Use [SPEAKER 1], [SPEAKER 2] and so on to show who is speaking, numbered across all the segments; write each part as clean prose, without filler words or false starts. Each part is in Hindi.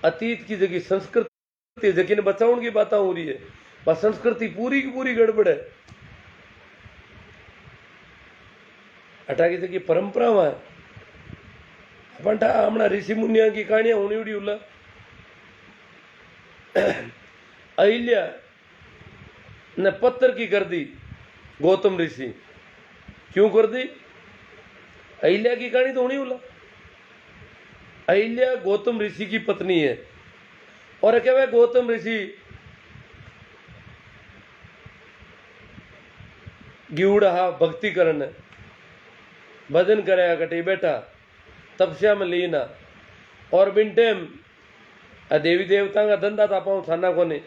[SPEAKER 1] अतीत की जगह संस्कृति जगह बचाने की बात हो रही है, बस संस्कृति पूरी की पूरी गड़बड़ है। अटा की जगह परंपरा है अपन हमना ऋषि मुनिया की कहानियां होनी उड़ी उला। अहिल्या ने पत्थर की कर दी गौतम ऋषि, क्यों कर दी? अहिल्या की कहानी तो होनी उला। अहिल्या गौतम ऋषि की पत्नी है और क्या वह गौतम ऋषि गिउड़ा भक्ति करन भजन करे कटी बैठा तपस्या में लीना और बिन टाइम देवी देवता का धंधा था पाऊँ थाना कोने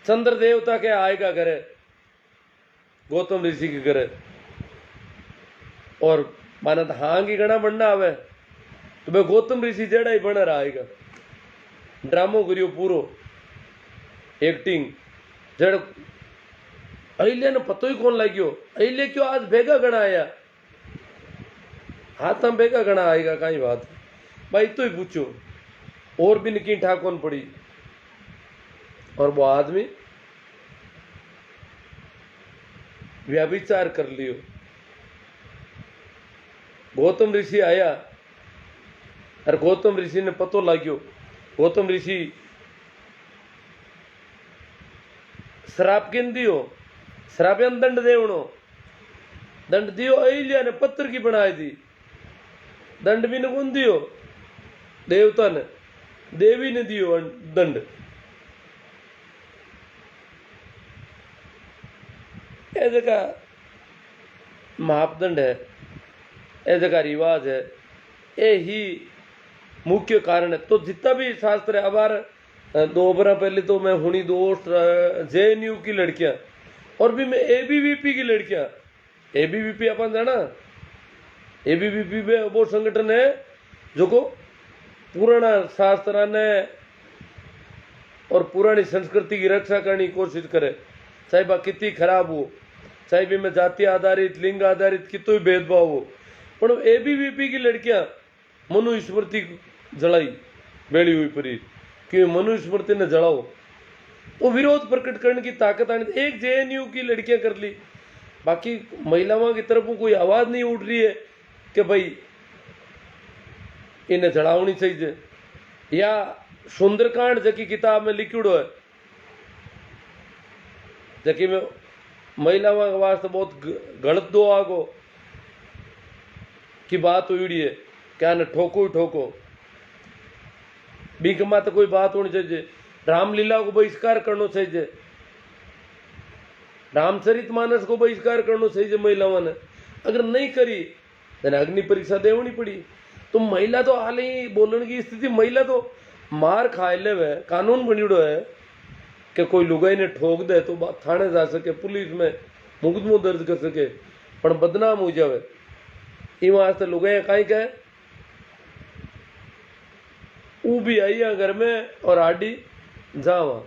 [SPEAKER 1] चंद्र देवता के आएगा करे गौतम ऋषि के करे और माना था हाँ की गणा बनना आवे तो भाई गौतम ऋषि जेड़ा ही बना रहा आएगा। ड्रामो करियो पूरो एक्टिंग जड़ अहिल्या ने पतो ही कौन लाग्यो। अहिल्या क्यों आज भेगा गणा आया, हाथ हम भेगा गणा आएगा कहीं बात भाई तो ही पूछो और भी निकी ठाकोन पड़ी। और वो आदमी व्यभिचार कर लियो। गौतम ऋषि आया और गौतम ऋषि ने पतो लाग्यो। गौतम ऋषि श्राप किन दियो, श्रापन दंड देवणो, दंड दियो अहिल्या ने पत्थर की बनाई दी। दंड भी ने कौन दियो? देवता ने, देवी ने दियो दंड। ए जगह मापदंड है, ए जगह रिवाज है, ये ही मुख्य कारण है। तो जितना भी शास्त्र है अबार 2 बरस पहले तो मैं हुनी दोस्त JNU की लड़कियां और भी मैं ABVP की लड़कियां, ABVP अपन जाना, ABVP में वो संगठन है जो को पुराना शास्त्र ने और पुरानी संस्कृति की रक्षा करने की कोशिश करे, चाहे बा कितनी खराब हो, चाहे भी में जाति आधारित लिंग आधारित कितो भी भेदभाव हो, पर ABVP की लड़कियां मनुस्मृति जलाई बेड़ी हुई परी कि मनुस्मृति ने जलाओ तो विरोध प्रकट करने की ताकत आनी। एक JNU की लड़कियां कर ली, बाकी महिलाओं की तरफ कोई आवाज नहीं उठ रही है कि भाई इन्हें जलावनी चाहिए। या सुंदरकांड जकी किताब में लिखिड़ो है जकी में महिलाओं के वास्ते बहुत गलत दो आगो की बात हुई है, क्या न ठोको ही ठोको, बीक में तो कोई बात होनी चाहिए। रामलीला को बहिष्कार करना चाहिए, रामचरित मानस को बहिष्कार करना चाहिए महिलाओं ने। अगर नहीं करी तो अग्नि परीक्षा देवनी पड़ी। तो महिला तो हाल ही बोलने की स्थिति, महिला तो मार खाए ले वे कानून बनिड़ो है कि कोई लुगाई ने ठोक दे तो बात थाने जा सके, पुलिस में मुकदमो दर्ज कर सके, पर बदनाम हो जावे। इन वास्ते लुगाई कहीं कहे ऊ भी आई घर में और आडी जावा,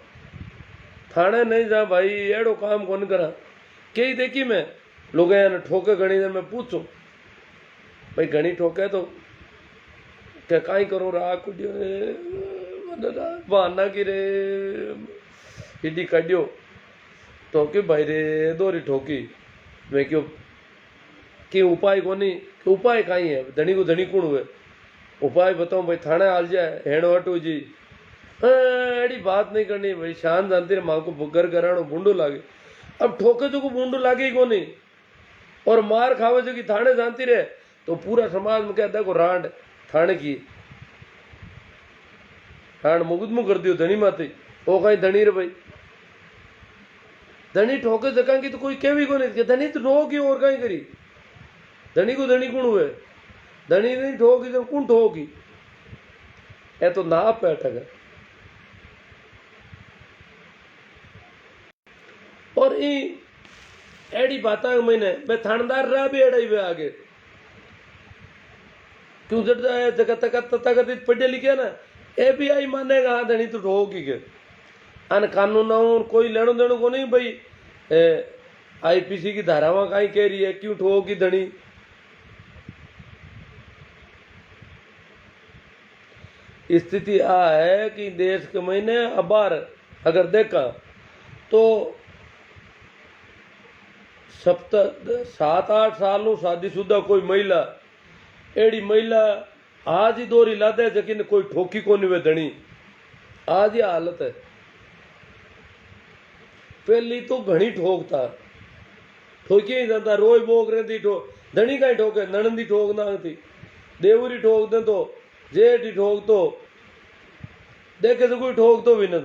[SPEAKER 1] थाने नहीं जा भाई, एड़ो काम कौन करा। कई देखी मैं लोग ने ठोके घनी देर में पूछो भाई घनी ठोके तो क्या काई करो रा कुडियो बहाना की रे हिडी काटियो तो क्यों भाई रे दोरी ठोकी। मैं क्यों कि उपाय कोनी, उपाय कहीं है, धनी को धनी कौन हुए, उपाय बताओ भाई, थाने आल जाए हेणो हटू जी, एड़ी बात नहीं करनी भाई, शान जानती रे माँ को घर करानो बूंडो लागे। अब ठोके जो को बूंडो लागे ही कोनी और मार खावे जो की थाने जानती रहे तो पूरा समाज में कहता है रांड थाने की रांड मुकदमो कर दियो धनी माते, वो कहीं धनी रे भाई, धनी ठोके जगह की तो कोई कह भी कोनी, धनी तो ठोकी और कहीं करी, धनी को धनी कौन हुए, धनी नहीं ठोकी तो कौन ठोकी, ये तो नाप है ठगा। और एड़ी बात मैंने मैं थानेदार रहा भी एड़ा ही आगे क्यों जट जाए जगह तथाकथित पढ़े लिखे ना, ABI मानेगा हाँ धनी तो ठोकी के अन कानून कोई लेनो देनो को नहीं भाई। IPC की धारावां कहीं कह रही है क्यों ठोकी धनी, स्थिति आ है कि देश के महीने अबार अगर देखा तो 7-8 सालों शादीशुदा कोई महिला एड़ी महिला आज ही दोरी लादे जकिन कोई ठोकी को नहीं वे धनी। आज ये हालत है। पहली तो घनी ठोकता ठोकी ही जाता रोज बोक रही थी ठोक धनी का ही ठोके ननंदी ठोक ना थी देवरी ठोक दे तो जेठ ही ठोक तो देखे तो कोई ठोक तो भी न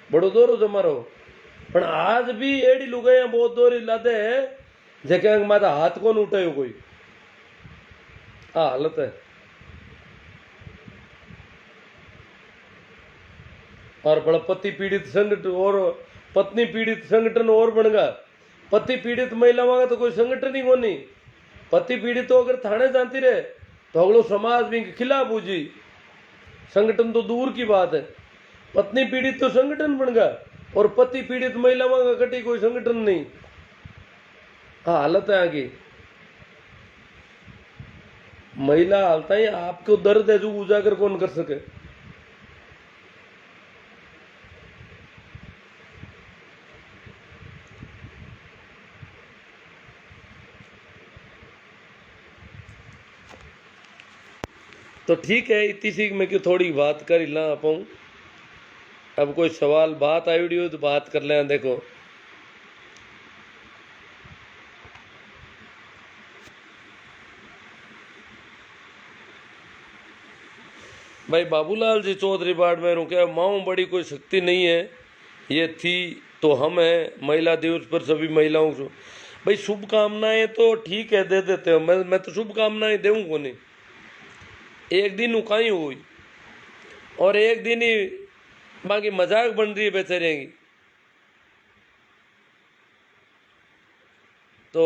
[SPEAKER 1] बड़ो दोरो जमारो पण आज भी एड़ी लुगाइया बहुत दोरी लादे है जके माता हाथ को उठायो कोई हालत है। और बड़ा पति पीड़ित संगठन और पत्नी पीड़ित संगठन और बन गया। पति पीड़ित महिलाओं का तो कोई संगठन ही कोनी। पति पीड़ित तो अगर थाने जानती रहे तो अगलो समाज भी के खिलाफ हो जी संगठन तो दूर की बात है। पत्नी पीड़ित तो संगठन बन गया और पति पीड़ित महिलाओं का कटी कोई संगठन नहीं। हाँ हालत है आगे महिला हालत है आपको दर्द है जो उजागर कौन कर सके। तो ठीक है इतनी सी मैं क्यों थोड़ी बात कर ही ला पाऊँ। अब कोई सवाल बात आई हो तो बात कर लें। देखो भाई बाबूलाल जी चौधरी बाड़मेर क्या माँ बड़ी कोई शक्ति नहीं है ये थी तो हम हैं महिला दिवस पर सभी महिलाओं को भाई शुभकामनाएं तो ठीक है दे देते हो। मैं तो शुभकामनाएं दूँ को नहीं। एक दिन उकाई हुई और एक दिन ही बाकी मजाक बन रही है बेचारे की। तो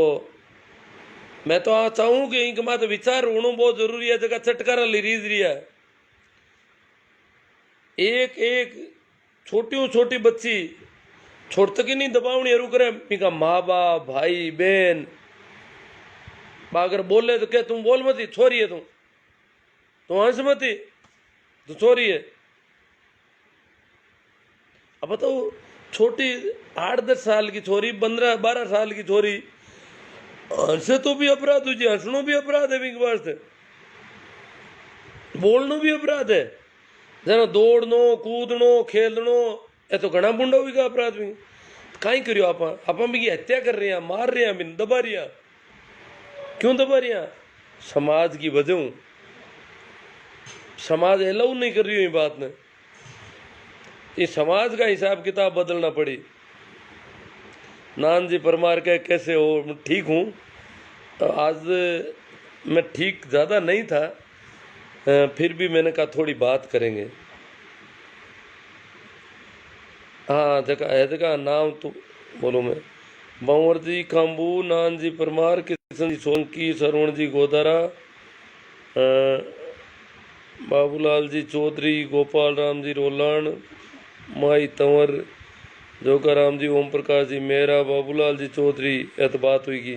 [SPEAKER 1] मैं तो चाहूँ कि इनके माते विचार होना बहुत जरूरी है। जगह चटकारा ली रीज रही है एक एक छोटी बच्ची छोड़ तक ही नहीं दबावनी हरू करे इनका माँ बाप भाई बहन अगर बोले तो क्या तुम बोल मती छोरी है तुम हंस मती तो छोरी है। अब बताओ छोटी 8-10 साल की छोरी 15-12 साल की छोरी हंसे तो भी अपराध हो जी हंसनो भी अपराध है इनके वास्ते बोलनो भी अपराध है। जना दौड़नो कूदनो खेलनो ये तो घना बुंडा हुई का अपराध भी कहीं करियो आप भी हत्या कर रहे हैं मार रहे हैं बिन दबा रही क्यों दबा रही समाज की वजह समाज अलाउ नहीं कर रही हुई बात ने ये समाज का हिसाब किताब बदलना पड़ी। नान जी परमार के कैसे हो ठीक हूँ तो आज मैं ठीक ज़्यादा नहीं था फिर भी मैंने कहा थोड़ी बात करेंगे। हाँ जगह नाम तो बोलो मैं बावर जी काम्बू नान जी परमार किशन जी सोलंकी सरवण जी गोदारा बाबूलाल जी चौधरी गोपाल राम जी रोलान माई तंवर जोगा राम जी ओम प्रकाश जी मेहरा बाबूलाल जी चौधरी एत बात हुई की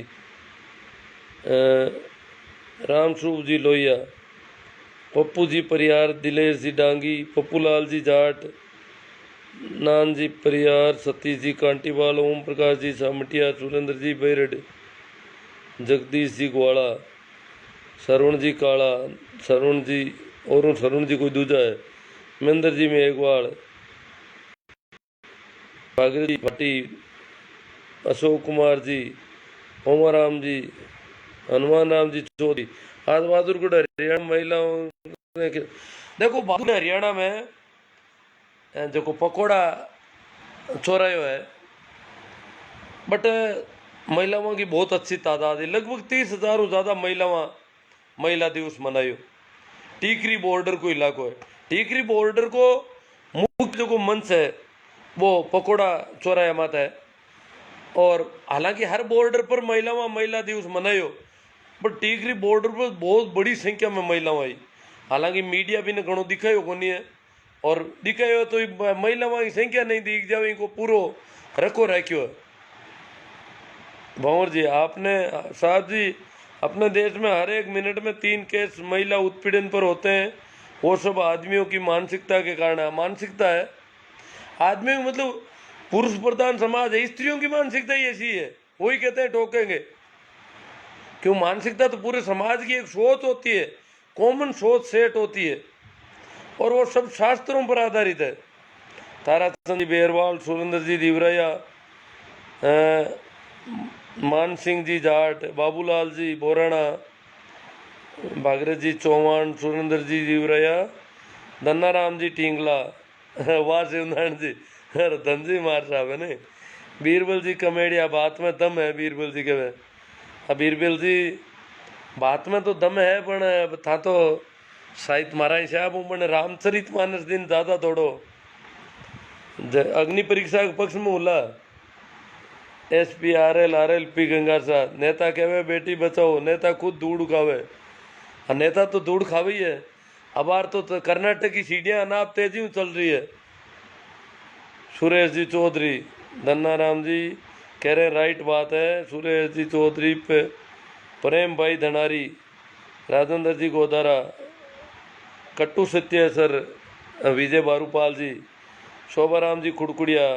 [SPEAKER 1] राम स्वरूप जी लोहिया पप्पू जी परियार दिलेश जी डांगी पप्पूलाल जी जाट नान जी परियार सतीश जी कांटीवाल ओम प्रकाश जी सामटिया सुरेंद्र जी बैरड जगदीश जी ग्वाड़ा सरवण जी काला सरवण जी और सरवण जी कोई दूजा है महेंद्र जी मेघवाल भागीरथ जी भाटी अशोक कुमार जी ओमाराम जी हनुमान राम जी चौधरी आज बहादुरगढ़ हरियाणा महिलाओं ने देखो बहादुर हरियाणा में जो पकौड़ा चोरायो है बट महिलाओं की बहुत अच्छी तादाद है लगभग 30,000 ज़्यादा महिला दिवस मनायो। टीकरी बॉर्डर को इलाको है टीकरी बॉर्डर को मुख्य जो मंच है वो पकौड़ा चोराया माता है और हालांकि हर बॉर्डर पर महिला दिवस मनायो पर टीकरी बॉर्डर पर बहुत बड़ी संख्या में महिलाओं आई। हालांकि मीडिया भी ने घणो दिखायो कोनी है और दिखायो तो महिलाओं की संख्या नहीं दिख जावे इनको पूरो रखो रखियो है। भंवर जी आपने साहब जी अपने देश में हर एक मिनट में 3 केस महिला उत्पीड़न पर होते हैं। वो सब आदमियों की मानसिकता के कारण है। मानसिकता है आदमी मतलब पुरुष प्रधान समाज है, स्त्रियों की मानसिकता ही ऐसी है, वही कहते हैं ठोकेंगे। क्यों? मानसिकता तो पूरे समाज की एक सोच होती है, कॉमन सोच सेट होती है, और वो सब शास्त्रों पर आधारित है। ताराचंद जी बेरवाल, सुरेंद्र जी दिवराया, मान सिंह जी जाट, बाबूलाल जी बोराणा, भागीरथ जी चौहान, सुरेंद्र जी दिवराया, धन्नाराम जी टींगला, वाह शिवनारायण जी, अरे धन जी मार साहब है ने, बीरबल जी कमेडिया, बात में दम है बीरबल जी के। अब बीरबल जी बात में तो दम है, पण था तो साहित्य महाराज साहब उमने रामचरित मानस दिन ज़्यादा दौड़ो, अग्नि परीक्षा के पक्ष में होला। SP RLP गंगार साहब नेता कहवे बेटी बचाओ, नेता खुद दूड़ उगावे, नेता तो दूड़ खावे ही है। अब बार तो कर्नाटक की सीढ़ियाँ अनाप तेजी में चल रही है। सुरेश जी चौधरी, धन्नाराम जी कह रहे हैं राइट बात है। सुरेश जी चौधरी पे प्रेम भाई धनारी, राजेंद्र जी गोदारा, कट्टू सत्य सर, विजय बारूपाल जी, शोभाराम जी खुड़कुड़िया,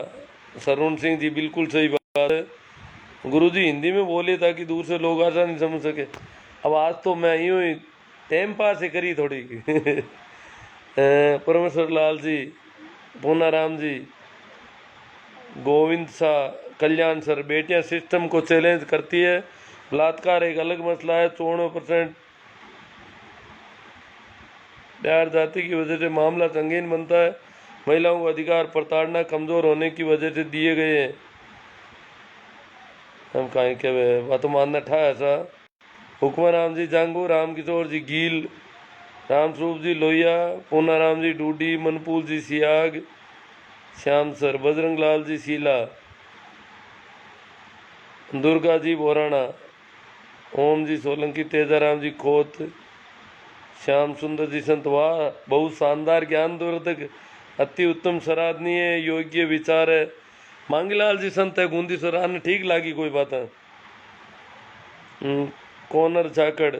[SPEAKER 1] सरुण सिंह जी बिल्कुल सही बात है। गुरु जी हिंदी में बोले ताकि दूर से लोग आसानी समझ सके। अब आज तो मैं यूँ ही टाइम पास ही करी थोड़ी परमेश्वर लाल जी, पूनाराम जी, गोविंद शाह, कल्याण सर, बेटियां सिस्टम को चैलेंज करती है, बलात्कार एक अलग मसला है। 54% प्यार जाति की वजह से मामला संगीन बनता है। महिलाओं को अधिकार प्रताड़ना कमजोर होने की वजह से दिए गए हैं। हम कहें क्या बात तो मानना था ऐसा। हुक्माराम जी जांगू, राम किशोर जी गील, रामस्वरूप जी लोहिया, पूनाराम जी डूडी, मनपूल जी सियाग, श्याम सर, बजरंग लाल जी शीला, दुर्गा जी बोराणा, ओम जी सोलंकी, तेजाराम जी खोत, श्याम सुंदर जी संत, वाह बहुत शानदार ज्ञानवर्धक अति उत्तम सराहनीय योग्य विचार है। मांगीलाल जी संत है गूंदी सराहना ठीक लागी कोई बात है। कोनर झाकड़,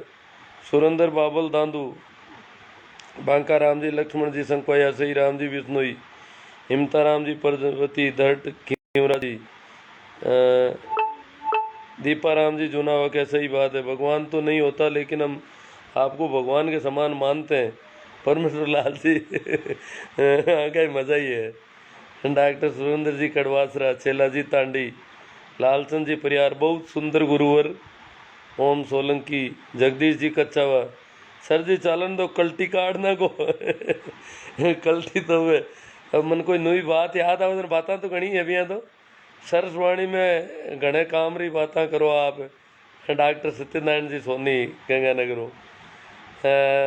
[SPEAKER 1] सुरेंद्र बाबल दांदू, बांका राम जी, लक्ष्मण जी संकवाया, सही राम जी विष्णुई, हिमता राम जी प्रजापति, धट खीवरा जी, दीपा राम जी जूनावा के, सही बात है। भगवान तो नहीं होता लेकिन हम आपको भगवान के समान मानते हैं। परमेश्वर लाल जी का मज़ा ही है। डॉक्टर सुरेंद्र जी कड़वासरा, छेला जी तांडी, लालचंद जी परियार, बहुत सुंदर गुरुवर, ओम सोलंकी, जगदीश जी कच्चावा, सर जी चालन दो कल्टी काटना को कल्टी तो वे अब मन कोई नई बात याद आवे तो बातें तो घनी है अभी तो सरसवाणी में घने काम रही बातें करो आप। डॉक्टर सत्यनारायण जी सोनी गंगानगर,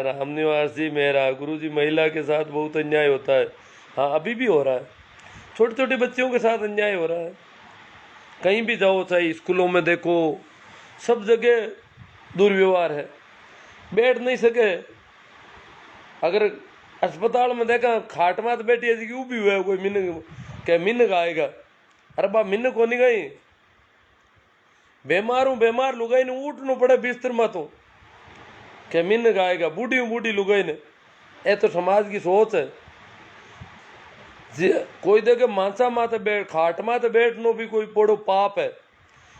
[SPEAKER 1] रामनिवास जी मेरा, गुरु जी महिला के साथ बहुत अन्याय होता है। हाँ अभी भी हो रहा है, छोटे छोटे बच्चों के साथ अन्याय हो रहा है। कहीं भी जाओ, चाहे स्कूलों में देखो, सब जगह दुर्व्यवहार है। बैठ नहीं सके, अगर अस्पताल में देखा खाट में तो बैठी है क्यों भी हुआ है, कोई मिन क्या मिन आएगा, अरे बा मिन को नहीं गई, बीमार लुगाई ने उठना पड़े बिस्तर में तो क्या मिन गाएगा, बूढ़ी लुगाई ने। ये तो समाज की सोच है। कोई देखे मांसा माते बैठ, खाट माते बैठनो भी कोई बड़ो पाप है।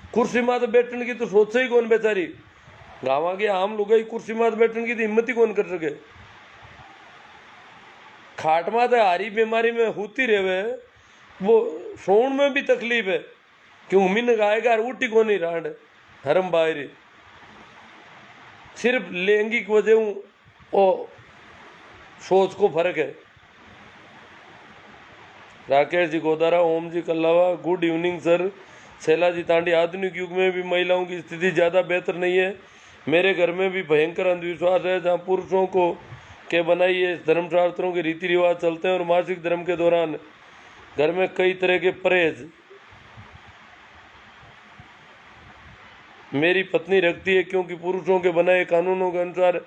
[SPEAKER 1] कुर्सी माते बैठने की तो सोच ही कौन बेचारी, गाँव के आम लुगाई कुर्सी माते बैठने की तो हिम्मत ही कौन कर सके। खाट माते हारी बीमारी में होती रहे, वो सोन में भी तकलीफ है, क्यों मिन गाएगा उठी को नहीं रांड हरम बाहरी, सिर्फ लैंगिक वजह वो सोच को फर्क है। राकेश जी गोदारा, ओम जी कल्लावा, गुड इवनिंग सर। शैला जी तांडी, आधुनिक युग में भी महिलाओं की स्थिति ज़्यादा बेहतर नहीं है। मेरे घर में भी भयंकर अंधविश्वास है, जहाँ पुरुषों को के बनाइए धर्मशास्त्रों के रीति रिवाज चलते हैं और मासिक धर्म के दौरान घर में कई तरह के परहेज मेरी पत्नी रखती है, क्योंकि पुरुषों के बनाए कानूनों के अनुसार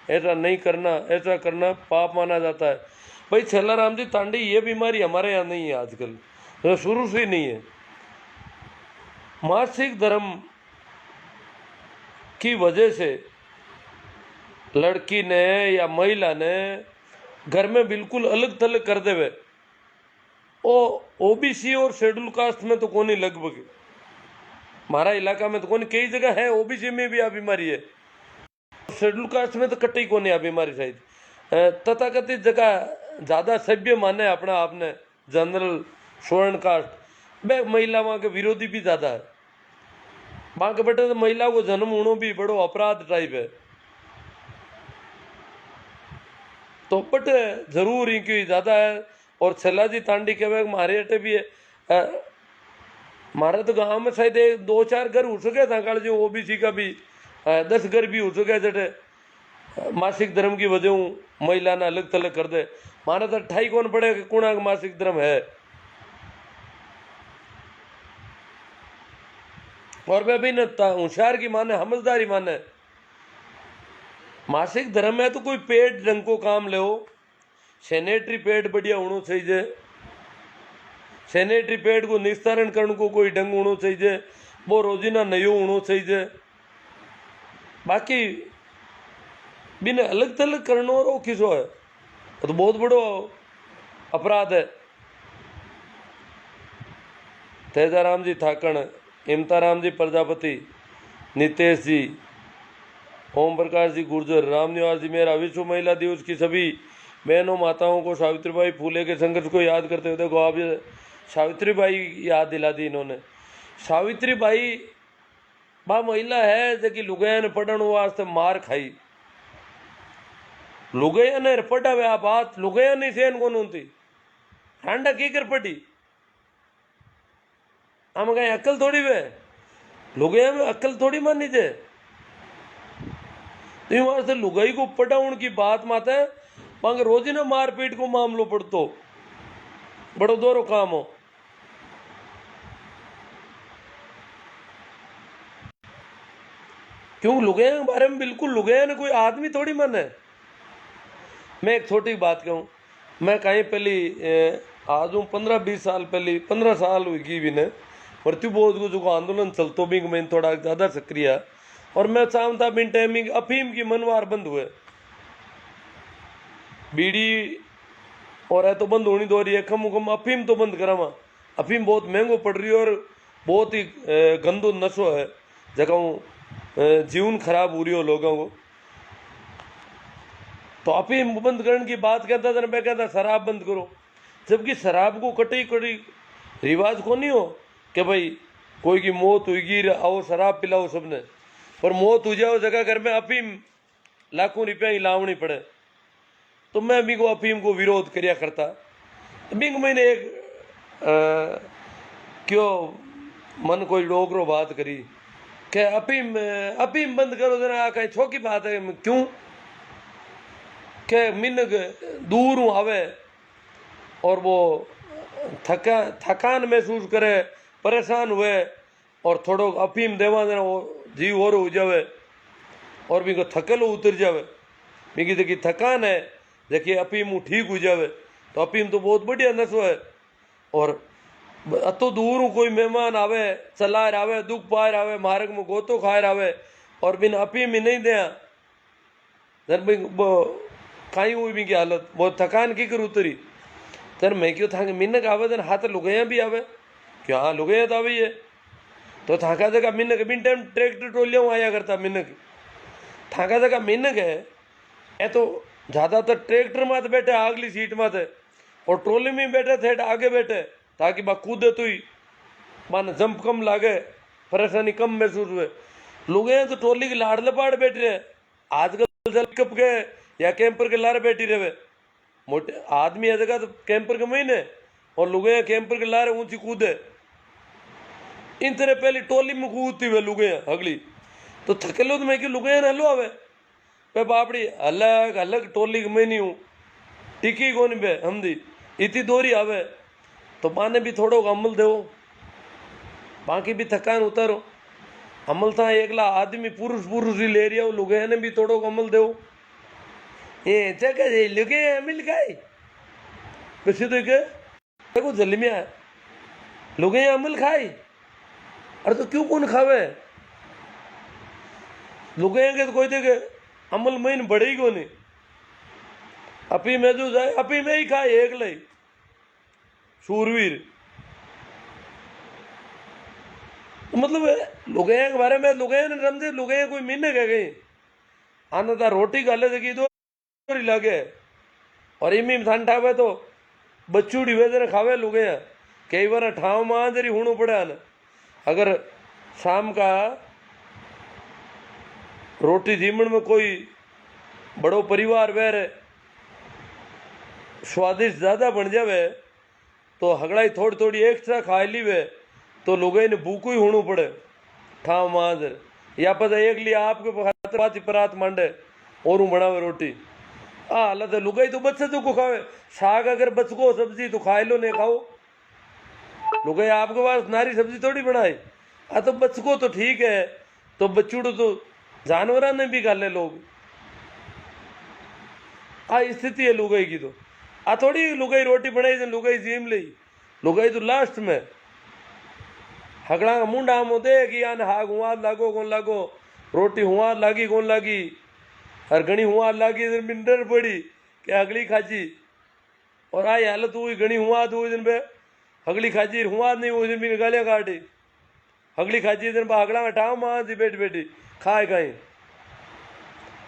[SPEAKER 1] ऐसा करना पाप माना जाता है। भाई छल्लाराम जी तांडी, ये बीमारी हमारे यहाँ नहीं है आजकल, तो शुरू से ही नहीं है। मासिक धर्म की वजह से लड़की ने या महिला ने घर में बिल्कुल अलग थलग कर देवे। ओ ओबीसी और शेड्यूल कास्ट में तो कोनी, लगभग हमारा इलाका में तो कोनी, कई जगह है ओबीसी में भी आ बीमारी है, शेड्यूल कास्ट में तो कट्टी कोनी आ बीमारी शायद। तथाकथित जगह ज़्यादा सभ्य माने अपना आपने जनरल स्वर्ण कास्ट बे महिला वहाँ के विरोधी भी ज़्यादा है। वहाँ के बेटे तो महिला को जन्म होना भी बड़ो अपराध टाइप है। तो बट जरूर इनकी ज़्यादा है। और छलाजी तांडी के वे मारे अटे भी है। मारे तो गांव में शायद 2-4 घर हो सके था काल जो ओबीसी का भी 10 घर भी हो सके जटे मासिक धर्म की वजह महिला ने अलग थलग कर दे। मारे तो ठाई कौन पड़े कि कुणा मासिक धर्म है। और वे भी न होशियार की माने, समझदारी माने, मासिक धर्म है तो कोई पेट ढंग को काम ले, सैनिटरी पेड बढ़िया होना चाहिए, सैनिटरी पेड को निस्तारण करने को कोई ढंग होना चाहिए, वो रोजीना नयो होना चाहिए। बाकी बिना अलग थलग करना और किसो है तो बहुत बड़ो अपराध है। तेजाराम जी थाकण, इमताराम जी प्रजापति, नितेश जी, ओम प्रकाश जी गुर्जर, रामनिवास जी मेरा, विश्व महिला दिवस की सभी बहनों माताओं को सावित्रीबाई फूले के संघर्ष को याद करते हुए, देखो आप ये सावित्रीबाई याद दिला दी इन्होंने। सावित्रीबाई बा महिला है जो कि लुगाया ने पढ़ने वास्ते मार खाई, लुगाया ने पढ़ा वे आप बात लुगाया नहीं सेन कौन होती ठंडा की कर पड़ी हम कहीं अक्ल थोड़ी वे लुगाया में अक्ल थोड़ी मानी जे। तो वास्ते लुगाई को पढ़ाउन की बात माते मांग रोज ना मारपीट को मामलो पड़तो बड़ो दोरो काम हो। क्यों लुगाया के बारे में बिल्कुल लुगाया ने कोई आदमी थोड़ी माने। मैं एक छोटी बात कहूँ, मैं कहीं पहली आज हूँ 15-20 साल पहले 15 साल हुई की भी ने मृत्यु बोध को जो आंदोलन चलतो भी मैं थोड़ा ज़्यादा सक्रिय, और मैं चाहता बिन टाइमिंग अफीम की मनवार बंद हुए, बीड़ी और है तो बंद होनी दो रही है, कम कम अफीम तो बंद करावा। अफीम बहुत महंगो पड़ रही है और बहुत ही गंदो नशो है, जगह जीवन खराब हो रही हो लोगों को। तो अफीम बंद करने की बात कहता था, मैं कहता शराब बंद करो, जबकि शराब को कटी कटी रिवाज को नहीं हो कि भाई कोई की मौत हुई आओ शराब पिलाओ सबने, पर मौत हो जाओ जगह घर में अफीम लाखों रुपया ही लावनी पड़े। तो मैं भी को अफीम को विरोध करिया करता। बिंग मैंने एक क्यों मन कोई डोगरो बात करी कि अफीम बंद करो जरा, कहीं छोकी बात है क्यों कि मिनक दूर आवे और वो थकान महसूस करे, परेशान हुए और थोड़ो अफीम देवा देना वो जीव और हो जावे और भी को थकेलो उतर जावे, बिकी देखी थकान है देखिए अफीम ठीक हो जावे। तो अफीम तो बहुत बढ़िया नशो है। और अतो दूर कोई मेहमान आवे चलार आवे दुख पार आवे मार्ग में गोतो खाएर आवे और बिन अफीम ही नहीं दिया कहीं हुई भी की हालत बहुत थकान की कर उतरी। तर मैं क्यों था मिनक आवे दिन हाथ लुगैया भी आवे क्या, हाँ लुगैया तो आवे है। तो थाका जगह मिनक बिन टाइम ट्रैक्टर ट्रोलियों आया करता मिनक, थाका जगह मिनक है ए तो ज़्यादातर ट्रैक्टर मत बैठे अगली सीट मत और ट्रोली में बैठे थे आगे बैठे ताकि बा कूदे तो ही मान जंप कम लागे, परेशानी कम महसूस हुए। लोग हैं तो ट्रोली की लाड़ लपाड़ बैठ रहे, आजकल जल कप गए या कैंपर के लारे बैठी रहे, मोटे आदमी है जगह तो कैंपर के महीने और लोग कैंपर के लारे ऊंची कूदे, इन तरह पहले टोली में कूदती हुए लुगे अगली तो थकेलो तो मैं कि लुगे ना लो आवे पे बापड़ी अलग अलग टोली में नहीं हूँ टिकी कौन पे हमदी इतनी दोरी आवे तो माने भी थोड़ो अमल दो, बाकी भी थकान उतारो। अमल था एकला आदमी पुरुष पुरुष ही ले रहा हो, लुगे ने भी थोड़ो अमल दो। ये जगह लुगे मिल गए वैसे तो के देखो जलमिया है लुगे अमल खाई, अरे तो क्यों कौन खावे लुगाई के तो कोई देखे अमल महीन बढ़े ही को नहीं। अपी में जो जाए अपी में ही खाए एक लई शूरवीर। तो मतलब लुगाई के बारे में लुगाई ने समझे लुगाई कोई मीने कह गई आना था रोटी गाले देखी तो लगे और इमी ठंडा में तो बच्चूड़ी वेदन खावे लुगाई कई बार ठाव मां जरी हूणु पड़े न। अगर शाम का रोटी जीमण में कोई बड़ो परिवार वेर स्वादिष्ट ज्यादा बन जावे तो हगड़ाई थोड़ी थोड़ी एक्स्ट्रा खा लीवे तो लुगाई ने भूखू ही होणु पड़े ठाव मांजर या पता एक लिया आपके पाती परात मांडे और बनावे रोटी आ हालत है। लुगाई तो बच्चे तो को खावे साग अगर बचको सब्जी तो खाए लो नहीं खाओ। लुगाई आपके पास नारी सब्जी थोड़ी बनाए आ तो बचको तो ठीक है तो बच्चूड़ो तो जानवरा ने भी गाले लोग। आ स्थिति है लुगाई की तो आ थोड़ी लुगाई रोटी बनाई जन लुगाई जीम ली लुगाई तो लास्ट में हगड़ा का मुंडा हम दे कि यान हाग हुआ लागो कौन लागो रोटी हुआ लागी कौन लागी और घनी हुआ लागी दिन डर पड़ी कि अगली खाची और आई हालत हुई घनी हुआ तो दिन पे हगली खाची हुआ नहीं वो दिन भी गालियां काटी हगली खाची दिन पे हगड़ा का ठाव मां थी बैठी बैठी खाए कहीं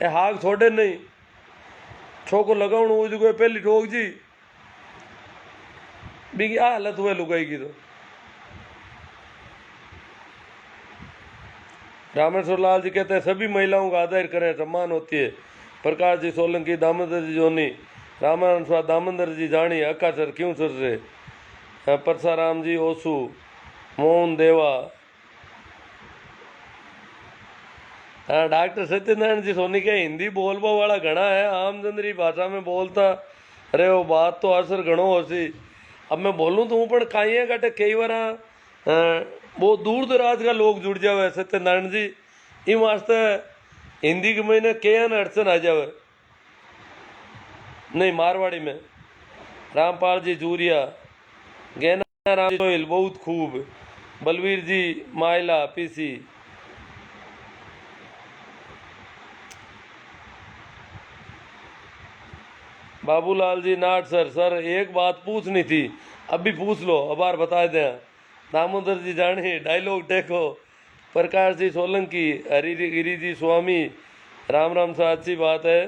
[SPEAKER 1] ए हाग छोड़े नहीं छोको लगाउण हो जो पहली ठोक जी भी आ हालत हुए लुगाई की तो। रामेश्वर लाल जी कहते हैं सभी महिलाओं का आदर करें सम्मान होती है। प्रकाश जी सोलंकी दामोदर जी जोनी रामानंद स्वाद दामोदर जी जानी अक्का सर क्यों सर से परसाराम जी ओसू मोहन देवा हाँ डॉक्टर सत्यनारायण जी सोनी के हिंदी बोलबा वाला घना है आम जनरी भाषा में बोलता अरे वो बात तो असर घणो होसी। अब मैं बोलूँ तो हूँ पर काइया कटे कई बार वो दूर दराज का लोग जुड़ जावे सत्यनारायण जी इन वास्ते हिंदी के महीने केन अड़चन आ जावे नहीं मारवाड़ी में रामपाल जी जूरिया गैना राम जी सोहिल बहुत खूब बलवीर जी माइला पीसी बाबूलाल जी नाट सर एक बात पूछनी थी अब भी पूछ लो अबार बता दें। दामोदर जी जानी डायलॉग देखो प्रकाश जी सोलंकी हरिगिरी जी स्वामी राम राम सा अच्छी बात है।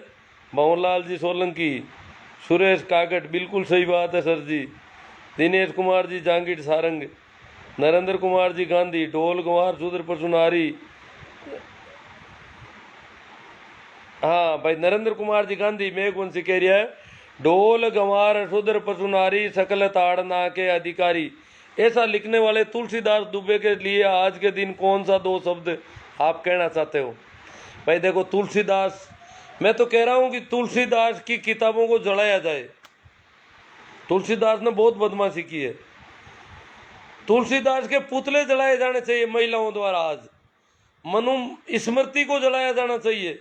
[SPEAKER 1] भवनलाल जी सोलंकी सुरेश कागट बिल्कुल सही बात है सर जी। दिनेश कुमार जी जांगीर सारंग नरेंद्र कुमार जी गांधी ढोल कुमार सुधर पसुनारी हाँ भाई नरेंद्र कुमार जी गांधी मैं कौन सी कह रहा है ढोल गंवार सुधर पसुनारी सकल ताड़ना के अधिकारी। ऐसा लिखने वाले तुलसीदास दुबे के लिए आज के दिन कौन सा दो शब्द आप कहना चाहते हो? भाई देखो तुलसीदास मैं तो कह रहा हूं कि तुलसीदास की किताबों को जलाया जाए। तुलसीदास ने बहुत बदमाशी की है। तुलसीदास के पुतले जलाए जाने चाहिए महिलाओं द्वारा। आज मनु स्मृति को जलाया जाना चाहिए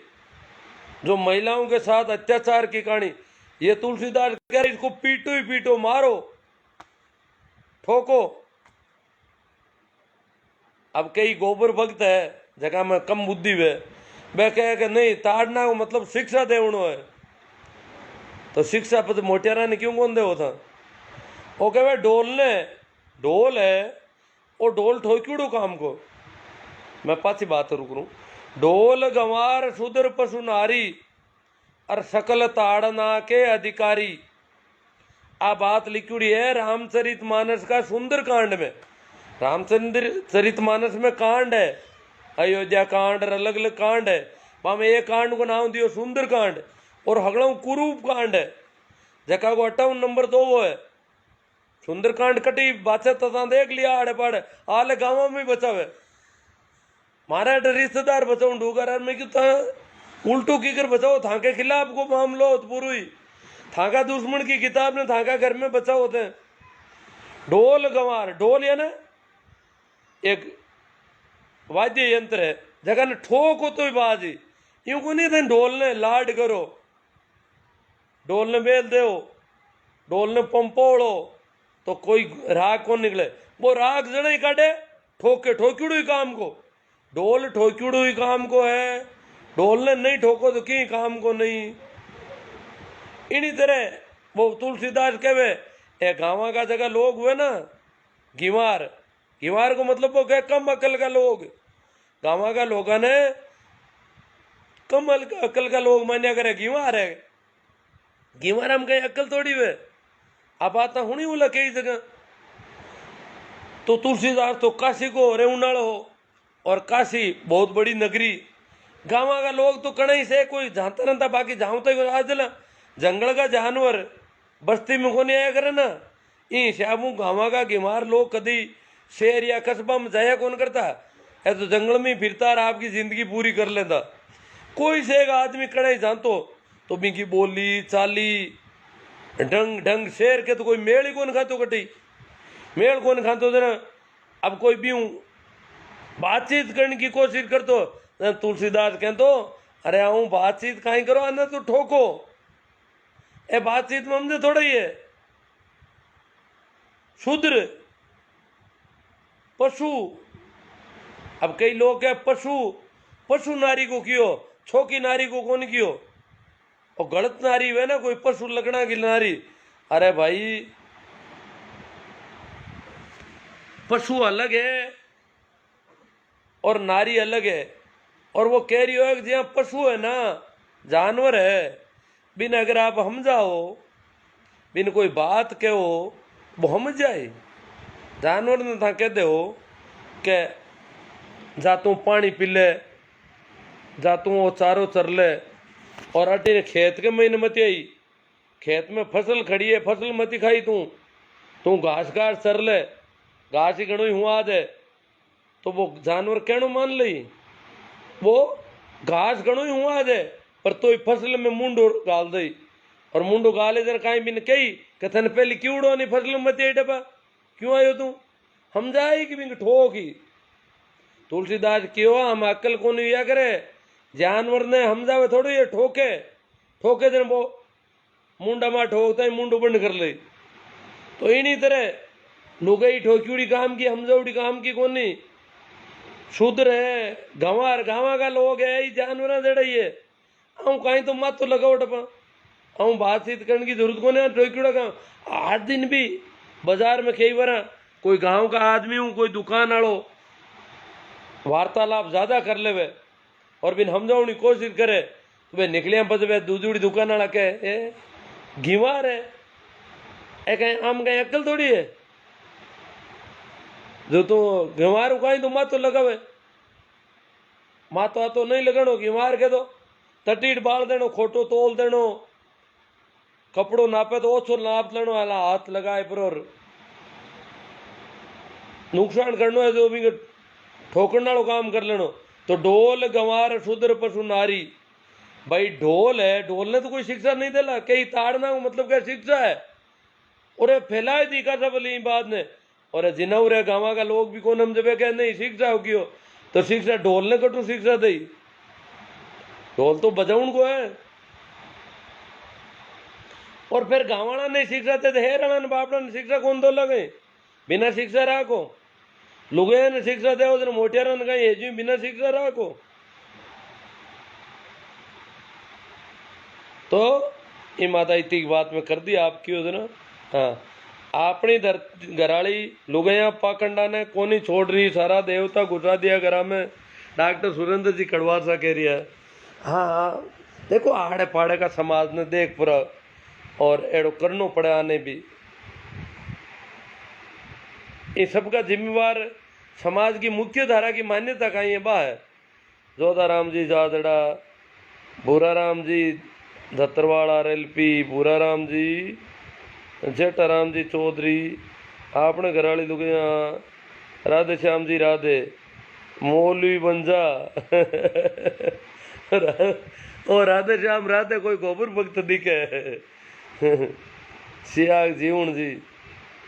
[SPEAKER 1] जो महिलाओं के साथ अत्याचार की कहानी। ये तुलसीदास कह रहे इसको पीटो ही पीटो मारो ठोको। अब कई गोबर भक्त है जगह में कम बुद्धि वे वह कहे कि नहीं ताड़ना को मतलब शिक्षा देवनो है तो शिक्षा पर मोटियारा ने क्यों कौन दे था वो कहे ढोलने ढोल है वो ढोल ठोक्यूड़ो काम को। मैं पाची बात रुक ढोल गंवार सुधर पशु नारी और सकल ताड़ना के अधिकारी। आ बात लिखी है रामचरितमानस का सुंदर कांड में। रामचरितमानस में कांड है अयोध्या कांड और अलग अलग कांड है वहां एक कांड को नाम दियो सुंदर कांड और हगड़ों कुरूप कांड है जका को 58 नंबर 2 वो है सुंदर कांड कटी बादशाह तथा देख लिया आड़े पाड़े आले गाँव में बचावे मारा रिश्तेदार बचाऊ ढूकर मैं क्यों उल्टू की कर बचाओ थाके खिलाफ को मामलो पूरी थाका दुश्मन की किताब ने थाका घर में बचाओ होते हैं। ढोल गंवार ढोल या ना एक वाद्य यंत्र है जगह ने ठोको तो बाजी यूं को नहीं थे ढोल ने लाड करो ढोल ने बेल दो ढोल ने पंपोड़ो तो कोई राग कौन निकले वो राग जने ही काटे ठोके ठोक्यूड़ू ही काम को ढोल ठोक्यूड़ू ही काम को है ढोल ने नहीं ठोको तो की काम को नहीं। इन्हीं तरह वो तुलसीदास कहे ए गाँव का जगह लोग हुए ना गिवार, गिवार को मतलब वो कहे कम अकल का लोग। गाँव का लोगों ने कम अकल का लोग मान्या करे गिवार है, गिवार हम कहीं अकल थोड़ी वे। अब आता हुनी बोला कई जगह तो तुलसीदास तो काशी को रेउनाल हो, और काशी बहुत बड़ी नगरी। गाँव का लोग तो कणई से कोई जानता रहता, बाकी जाऊँ तो आज ना जंगल का जानवर बस्ती में को नहीं आया करे ना। ई श्यामू गाँव का गिमार लोग कभी शहर या कस्बा में जाया कौन करता है, तो जंगल में फिरता और आपकी जिंदगी पूरी कर लेता। कोई से एक आदमी कणई जानतो तो बिकी बोली चाली ढंग ढंग शेर के तो कोई मेल ही कौन खातो, कटी मेल कौन खातो ना। अब कोई भी बातचीत करने की कोशिश कर तो तुलसीदास कह तो अरे आऊँ बातचीत कहीं करो अन्ना तो ठोको, ए बातचीत में हमसे थोड़ा ही है। शूद्र पशु, अब कई लोग क्या पशु पशु नारी को कियो, छोकी नारी को कौन कियो, और गलत नारी वे ना कोई पशु लगना की नारी। अरे भाई पशु अलग है और नारी अलग है। और वो कह रही हो कि जहाँ पशु है ना जानवर है, बिन अगर आप हम जाओ बिन कोई बात कहो वो हम जाए। जानवर ने था कह दे हो के जा तू पानी पी ले, जा तू वो चारो चर ले, और अटी खेत के महीने मत आई, खेत में फसल खड़ी है फसल मत खाई तू घास घास चर ले, घास ही घणो ही हुआ दे। तो वो जानवर कहनो मान ली, वो घास घणो ही हुआ दे पर तो फसल में मुंडो गाल दई, और मुंडो गाले जर कहीं भी कही कथन पहले क्यों नहीं फसल में मत डबा क्यों आयो तू, हम जाए कि बिंग ठोकी। तुलसीदास क्यों हम अक्ल को नहीं या करे, जानवर ने हम जावे थोड़ी ये ठोके ठोके दिन वो मुंडा मा ठोकता है मुंडो बंद कर ले। तो इन्हीं तरह लुगाई ठोकी काम की हम जाऊड़ी काम की कौन नहीं। शूद्र है गंवार गाँव का लोग है जानवर जड़ाई है, आऊँ कहीं तो मत तो लगाओ टपा, आऊँ बातचीत करने की जरूरत को नहीं। ठोक्यूड़ा गाँव आठ दिन भी बाजार में कई बार कोई गांव का आदमी हूँ कोई दुकान आड़ो वार्तालाप ज्यादा कर ले वे, और बिन समझाने की कोशिश करे तो वे निकलिया बस वे दूसरी दुकान वाला कहे ए घीवार है, ए कहीं आम कहीं अक्ल थोड़ी है जो तू घीवार कहीं तो मातो लगावे, मातो आतो नहीं लगानो घीवार के तो तटीट बाल देनो खोटो तोल देनो, कपड़ो नापे तो ओछो नाप लेनो, आला हाथ लगाए पर और नुकसान करनो है जो भी ठोकरने वालों काम कर लेनो। तो ढोल गंवार शूद्र पशु नारी, भाई ढोल है, ढोल ने तो कोई शिक्षा नहीं देला, कई ताड़ना मतलब क्या शिक्षा है, और फैलाए दी का सब बाद ने, और जिन्हों गाँव का लोग भी कौन हम जब कह नहीं शिक्षा होगी हो, तो शिक्षा ढोल ने कटू शिक्षा दी, ढोल तो बजाउन को है। और फिर गाँवाना ने शिक्षा दे तो हेराना बापड़ा ने शिक्षा कौन दो लगे, बिना शिक्षा राखो लुगे ने शिक्षा दे उधर मोटियारा ने कहीं हेजू बिना शिक्षा राखो। तो ये माता इतनी बात में कर दी आपकी उधर। हाँ अपनी घराली लुगया पाखंडा ने कोनी छोड़ रही, सारा देवता घुसा दिया घरा में, डॉक्टर सुरेंद्र जी कड़वार सा कह रही है। हाँ हाँ देखो आड़े पाड़े का समाज ने देख पूरा, और एड़ो करनो पड़े आने भी, ये सबका जिम्मेवार समाज की मुख्य धारा की मान्यता कहीं है बा है। जोधाराम जी जादड़ा, भूराराम जी धतरवाड़ RLP, भूराराम जी जेठाराम जी चौधरी, आपने घराली दुगया राधे श्याम जी राधे, मौलवी बंजा और राधे श्याम राधे कोई गोबर भक्त दिखे सियाग जीवन जी,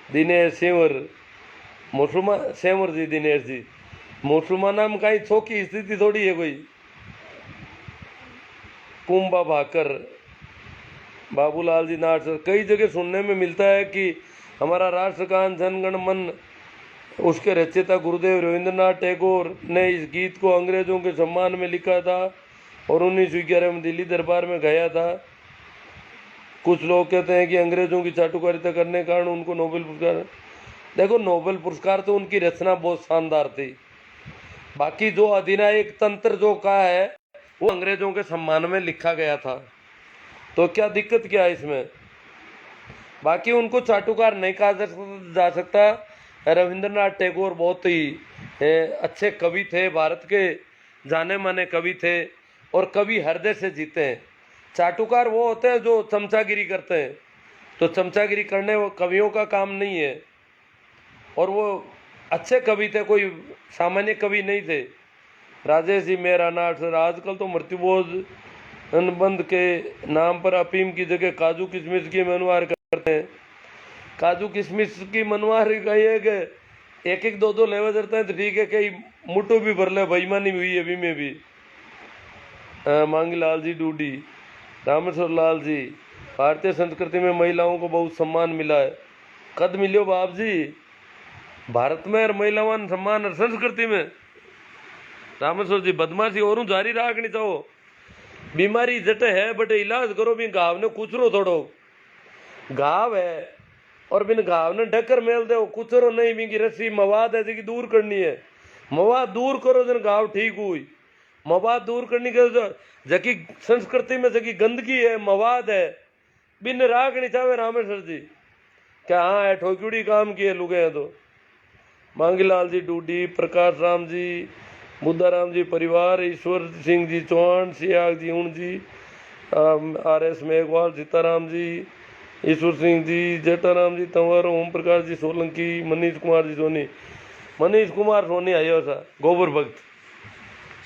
[SPEAKER 1] दिनेश सिंवर, मुसलमान सेवर जी, दिनेश जी मुसलमाना में कहीं छोकी स्थिति थोड़ी है कोई। कुंभा भाकर, बाबूलाल जी नाट, कई जगह सुनने में मिलता है कि हमारा राष्ट्रगान जनगण मन उसके रचयिता गुरुदेव रविंद्रनाथ टैगोर ने इस गीत को अंग्रेजों के सम्मान में लिखा था, और 1911 में दिल्ली दरबार में गया था। कुछ लोग कहते हैं कि अंग्रेजों की चाटुकारिता करने के कारण उनको नोबेल पुरस्कार। देखो, नोबेल पुरस्कार तो उनकी रचना बहुत शानदार थी, बाकी जो अधिनायक तंत्र जो का है वो अंग्रेजों के सम्मान में लिखा गया था, तो क्या दिक्कत क्या है इसमें। बाकी उनको चाटुकार नहीं कहा जा सकता। रविंद्रनाथ टैगोर बहुत ही अच्छे कवि थे, भारत के जाने माने कवि थे और कवि हृदय से जीते हैं। चाटुकार वो होते हैं जो चमचागिरी करते हैं, तो चमचागिरी करने वो कवियों का काम नहीं है। और वो अच्छे कवि थे, कोई सामान्य कवि नहीं थे। राजेश जी मेहरा नाथ सर आजकल तो मृत्युबोध अनुबंध के नाम पर अफीम की जगह काजू किशमिश की मनवार करते हैं। काजू किशमिश की मनवार गई है कि एक एक दो दो लेवे करते हैं तो ठीक है, कई मुट्ठू भी भर ले, बेईमानी हुई अभी में भी। मांगीलाल जी डूडी, रामेश्वर लाल जी, भारतीय संस्कृति में महिलाओं को बहुत सम्मान मिला है। कद मिलियो बाप जी भारत में और महिलावान सम्मान और संस्कृति में। रामेश्वर जी बदमाशी और जारी राखनी चाहो, बीमारी जट है बट इलाज करो। भी घाव ने कुचरो थोड़ो, घाव है और बिन घाव ने ढक्कर मेल दो, कुचरो नहीं। भी की रस्सी मवाद है जी दूर करनी है, मवाद दूर करो जन घाव ठीक हुई। मवाद दूर करनी के जकी संस्कृति में जकी गंदगी है मवाद है बिन राखनी चाहे रामेश्वर जी। क्या हाँ है ठोकुड़ी काम किए लुगे हैं तो। मांगीलाल जी डूडी, प्रकाश राम जी, बुद्धाराम जी परिवार, ईश्वर सिंह जी चौहान, सियाग जी उण जी, RS मेघवाल, सीताराम जी, ईश्वर सिंह जी, जटाराम जी तंवर, ओम प्रकाश जी सोलंकी, मनीष कुमार जी सोनी। मनीष कुमार सोनी आयो सा गोबर भक्त,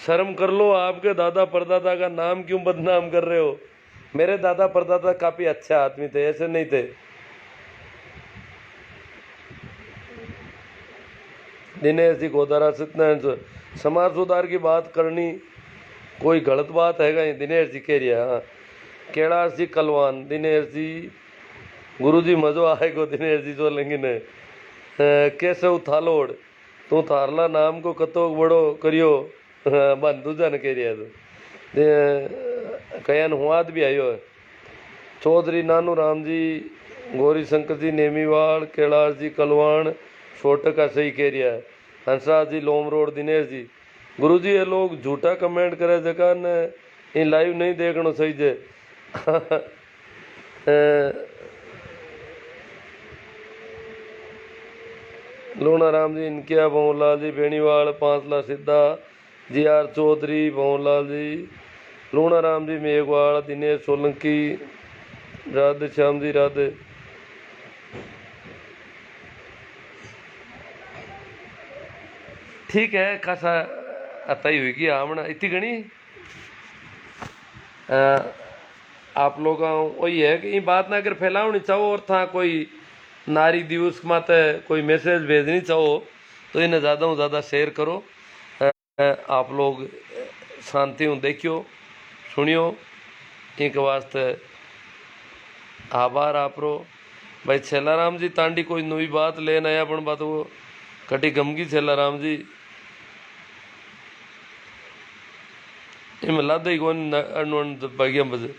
[SPEAKER 1] शर्म कर लो, आपके दादा परदादा का नाम क्यों बदनाम कर रहे हो। मेरे दादा परदादा काफी अच्छे आदमी थे, ऐसे नहीं थे। दिनेश जी गोदारा, सत्यनारायण, समाज सुधार की बात करनी कोई गलत बात है कहीं। दिनेश जी कह रहा। हाँ, कैलाश जी कलवान, दिनेश जी, गुरु जी मजो आएगो। दिनेश जी सोलंकी ने केशव थालोड़, तू थारला नाम को कतो बड़ो करियो बन दूजा ने कह रहा तो कयान हुआद भी आयो है। चौधरी नानू राम जी, गौरी शंकर जी नेमीवाल, कैलाश जी कलवान, छोटे का सही कह रहा है। हंसराज जी लोम रोड, दिनेश जी। गुरु जी ये लोग झूठा कमेंट करे जगह ने इन लाइव नहीं देखना सही जे लोना राम जी, इनकिया भवनलाल जी बेनीवाल, पांचला सिद्धा, GR चौधरी भवनलाल जी, लोना राम जी मेघवाल, दिनेश सोलंकी, राधे श्याम जी राधे। ठीक है, खासा आता ही हुई हमने इतनी घनी आप लोग वही है कि ये बात ना अगर फैलावनी चाहो और था कोई नारी दिवस माते कोई मैसेज भेजनी चाहो तो इन्हें ज़्यादा से ज़्यादा शेयर करो। आप लोग शांति हूँ देखियो सुनियो, इनके वास्ते आभार आप रो। भाई छेलाराम जी तांडी कोई नई बात ले नया पण बात वो कटी गमगी छेलाराम जी इम लादे ही कौन अनवन भाग्य बजे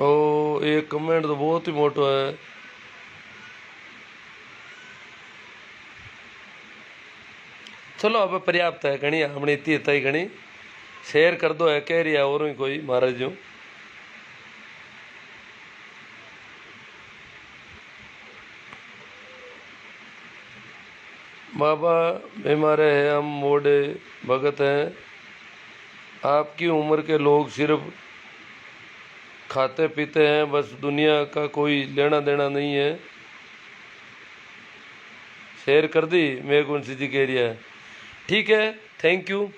[SPEAKER 1] ओ एक कमेंट तो बहुत ही मोटो है। चलो अब पर्याप्त है घनी हमने इतनी इतना ही घनी शेयर कर दो है कह रही है और ही कोई महाराज जो बाबा हमारे हैं हम मोड़े भगत हैं। आपकी उम्र के लोग सिर्फ खाते पीते हैं, बस दुनिया का कोई लेना देना नहीं है। शेयर कर दी मेघवंशी जी कह रही है। ठीक है, थैंक यू।